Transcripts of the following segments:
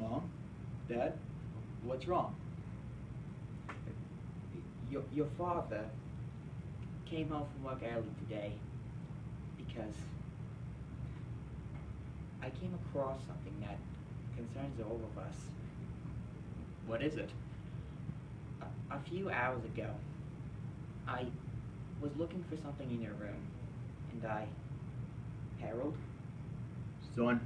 Mom? Dad? What's wrong? Your father came home from work early today because I came across something that concerns all of us. What is it? A few hours ago, I was looking for something in your room, and Harold? Son?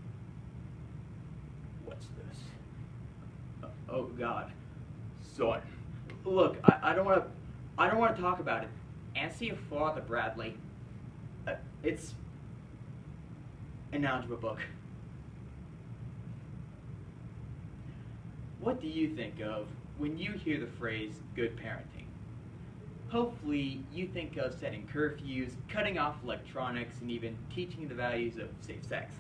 What's this? Oh God. Son. Look, I don't want to talk about it. Answer your father, Bradley. It's an algebra book. What do you think of when you hear the phrase good parenting? Hopefully, you think of setting curfews, cutting off electronics, and even teaching the values of safe sex.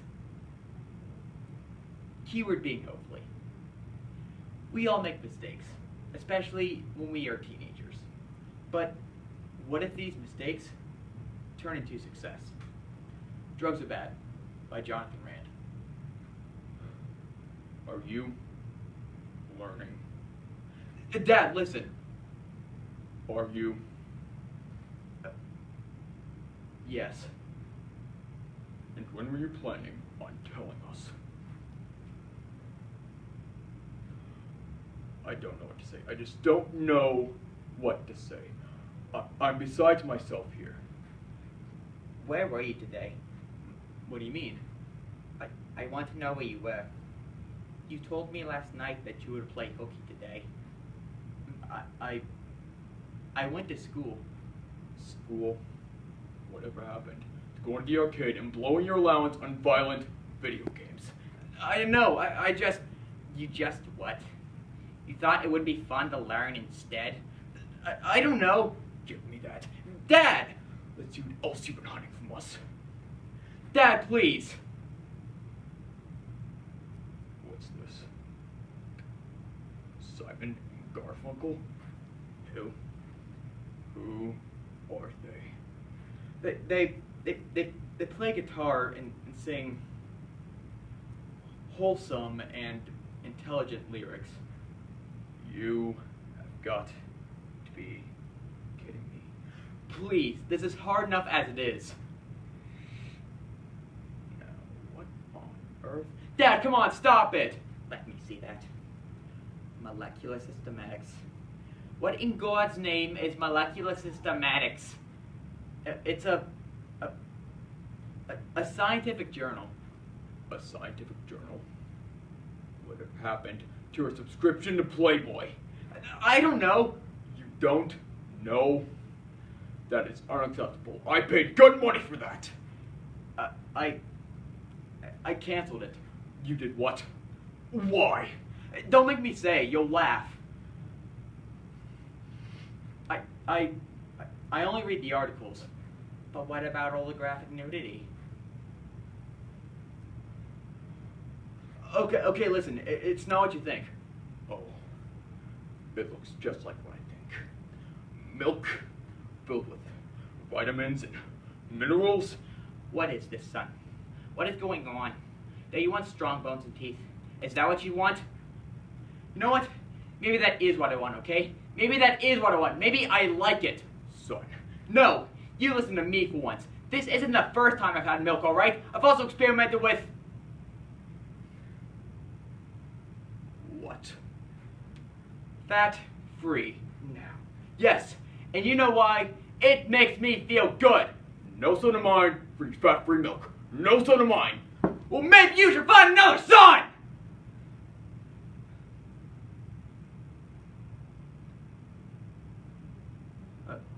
Keyword being hopefully. We all make mistakes, especially when we are teenagers. But what if these mistakes turn into success? Drugs Are Bad by Jonathan Rand. Are you learning? Dad, listen. Are you? Yes. And when were you planning on telling us? I don't know what to say. I just don't know what to say. I'm besides myself here. Where were you today? What do you mean? I want to know where you were. You told me last night that you would play hooky today. I went to school. School? Whatever happened to going to the arcade and blowing your allowance on violent video games? I know, You just what? You thought it would be fun to learn instead? I don't know. Give me that. Dad! Let's see what else you've been hiding from us. Dad, please! What's this? Simon and Garfunkel? Who are they? They play guitar and sing wholesome and intelligent lyrics. You have got to be kidding me. Please, this is hard enough as it is. Now, what on earth? Dad, come on, stop it! Let me see that. Molecular systematics. What in God's name is molecular systematics? It's a scientific journal. A scientific journal? What happened to your subscription to Playboy? I don't know. You don't know? That is unacceptable. I paid good money for that. I canceled it. You did what? Why? Don't make me say. You'll laugh. I only read the articles. But what about all the graphic nudity? Okay, listen, it's not what you think. Oh, it looks just like what I think. Milk filled with vitamins and minerals. What is this, son? What is going on? Do you want strong bones and teeth? Is that what you want? You know what? Maybe that is what I want, okay? Maybe that is what I want. Maybe I like it. Son. No, you listen to me for once. This isn't the first time I've had milk, alright? I've also experimented with... What? Fat-free. Now. Yes, and you know why? It makes me feel good. No son of mine drinks fat-free milk. No son of mine. Well, maybe you should find another son!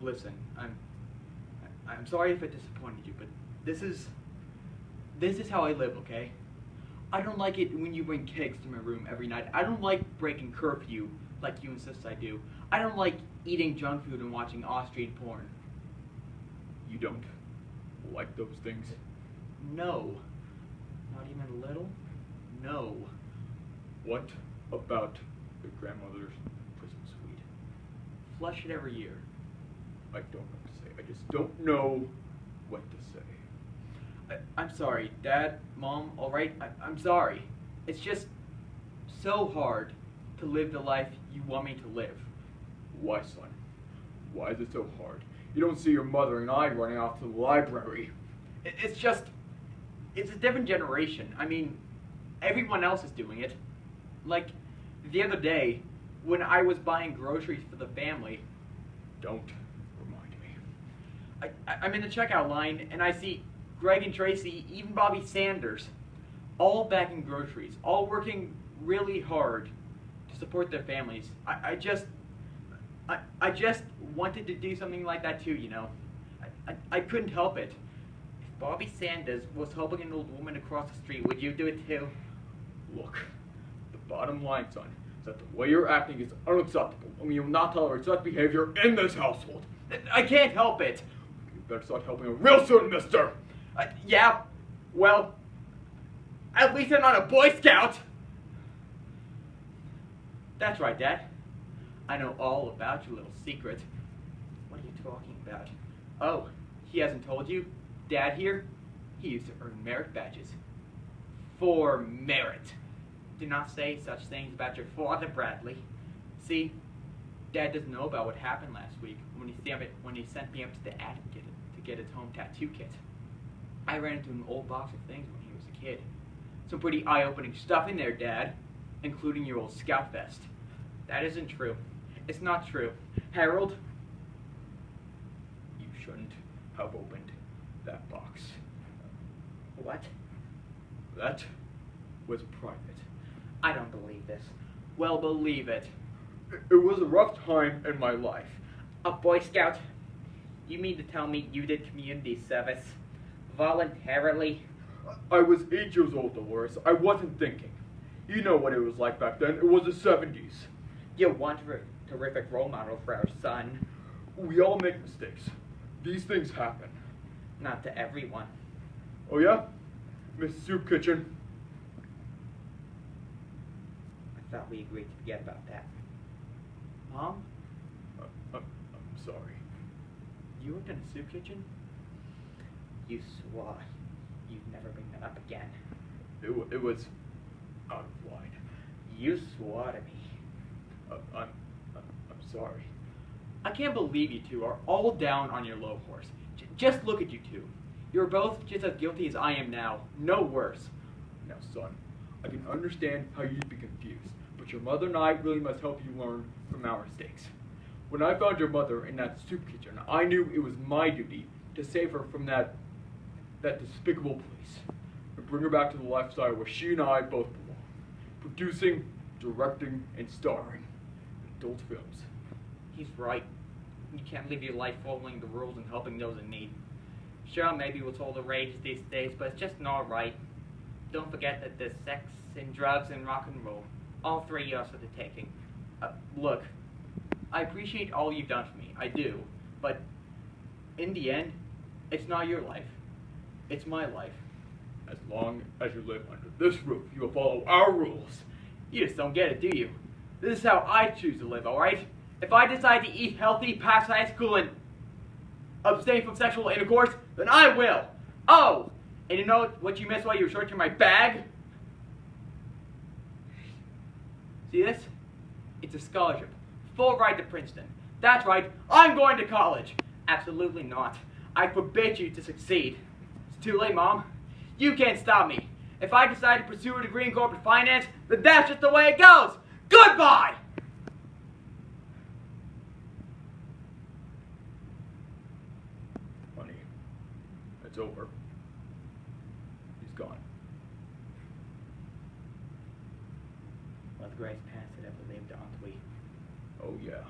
Listen, I'm sorry if it disappointed you, but this is how I live, okay? I don't like it when you bring cakes to my room every night. I don't like breaking curfew like you insist I do. I don't like eating junk food and watching Austrian porn. You don't like those things? No. Not even a little? No. What about your grandmother's Christmas sweet? Flush it every year. I don't know what to say. I just don't know what to say. I'm sorry, Dad, Mom, alright? I'm sorry. It's just so hard to live the life you want me to live? Why, son? Why is it so hard? You don't see your mother and I running off to the library. It's just, it's a different generation. I mean, everyone else is doing it. Like, the other day, when I was buying groceries for the family, Don't remind me. I'm in the checkout line, and I see Greg and Tracy, even Bobby Sanders, all bagging groceries, all working really hard to support their families. I just wanted to do something like that too, you know. I couldn't help it. If Bobby Sanders was helping an old woman across the street, would you do it too? Look, the bottom line, son, is that the way you're acting is unacceptable, and we will not tolerate such behavior in this household. I can't help it. You better start helping him real soon, mister! Yeah, well, at least I'm not a Boy Scout. That's right, Dad. I know all about your little secret. What are you talking about? Oh, he hasn't told you? Dad here, he used to earn merit badges. For merit. Do not say such things about your father, Bradley. See, Dad doesn't know about what happened last week when he sent me up to the attic to get his home tattoo kit. I ran into an old box of things when he was a kid. Some pretty eye-opening stuff in there, Dad, including your old scout vest. That isn't true. It's not true. Harold? You shouldn't have opened that box. What? That was private. I don't believe this. Well, believe it. It was a rough time in my life. A Boy Scout? You mean to tell me you did community service? Voluntarily? I was 8 years old, Dolores. I wasn't thinking. You know what it was like back then. It was the 70s. You're one terrific role model for our son. We all make mistakes. These things happen. Not to everyone. Oh yeah? Miss Soup Kitchen? I thought we agreed to forget about that. Mom? I'm sorry. You worked in a soup kitchen? You swore you'd never bring that up again. It was out of line. You swore to me. I'm sorry. I can't believe you two are all down on your low horse. Just look at you two. You're both just as guilty as I am now, no worse. Now, son, I can understand how you'd be confused, but your mother and I really must help you learn from our mistakes. When I found your mother in that soup kitchen, I knew it was my duty to save her from that despicable place and bring her back to the lifestyle where she and I both belong. Producing, directing, and starring in adult films. He's right. You can't live your life following the rules and helping those in need. Sure, maybe it's all the rage these days, but it's just not right. Don't forget that there's sex and drugs and rock and roll. All three yours for the taking. Look, I appreciate all you've done for me. I do. But in the end, it's not your life. It's my life. As long as you live under this roof, you will follow our rules. You just don't get it, do you? This is how I choose to live, alright? If I decide to eat healthy past high school and abstain from sexual intercourse, then I will. Oh! And you know what you missed while you were searching my bag? See this? It's a scholarship. Full ride to Princeton. That's right, I'm going to college. Absolutely not. I forbid you to succeed. It's too late, Mom. You can't stop me. If I decide to pursue a degree in corporate finance, then that's just the way it goes. Goodbye! Honey, it's over. He's gone. Well, the greatest parents that ever lived, aren't we? Oh yeah.